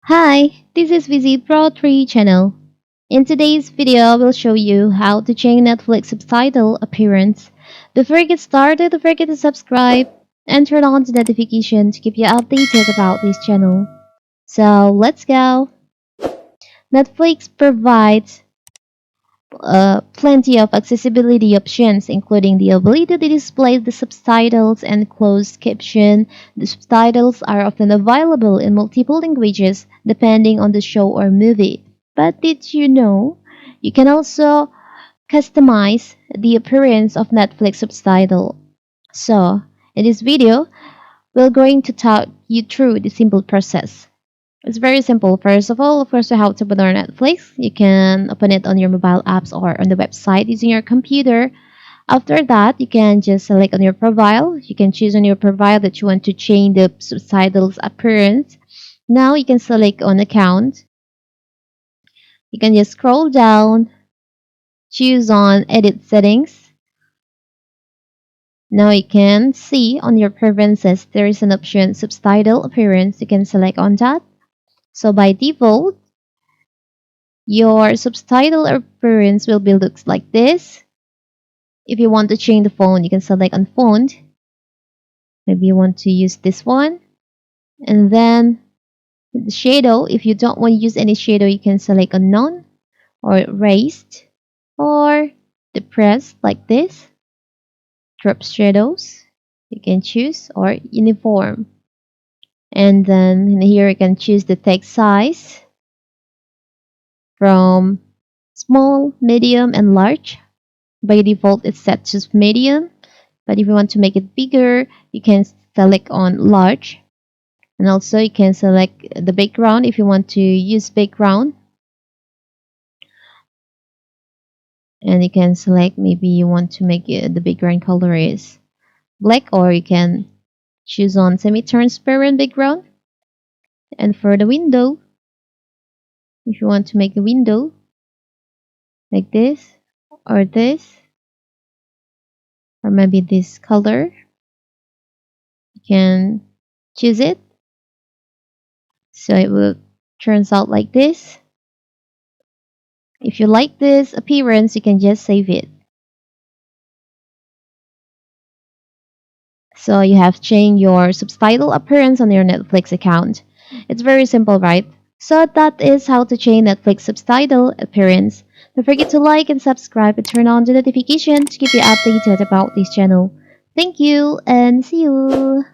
Hi, this is Visit Pro 3 channel. In today's video, I will show you how to change Netflix subtitle appearance. Before you get started, don't forget to subscribe and turn on the notification to keep you updated about this channel. So let's go. Netflix provides plenty of accessibility options, including the ability to display the subtitles and closed caption. The subtitles are often available in multiple languages depending on the show or movie. But did you know you can also customize the appearance of Netflix subtitle? So, in this video, we're going to talk you through the simple process. It's very simple. First of all, of course, you have to open our Netflix. You can open it on your mobile apps or on the website using your computer. After that, you can just select on your profile. You can choose on your profile that you want to change the subtitles appearance. Now you can select on account. You can just scroll down, choose on edit settings. Now you can see on your preferences there is an option subtitle appearance. You can select on that. So by default, your subtitle appearance will be looks like this. If you want to change the font, you can select on font. Maybe you want to use this one. And then the shadow, if you don't want to use any shadow, you can select on none or raised or depressed like this. Drop shadows, you can choose, or uniform. And then here you can choose the text size from small, medium, and large. By default, it's set to medium, but if you want to make it bigger, you can select on large. And also you can select the background if you want to use background. And you can select, maybe you want to make it, the background color is black, or you can choose on semi-transparent background. And for the window, if you want to make a window like this, or this, or maybe this color, you can choose it. So it will turns out like this. If you like this appearance, you can just save it. So you have changed your subtitle appearance on your Netflix account. It's very simple, right? So that is how to change Netflix subtitle appearance. Don't forget to like and subscribe and turn on the notification to keep you updated about this channel. Thank you and see you!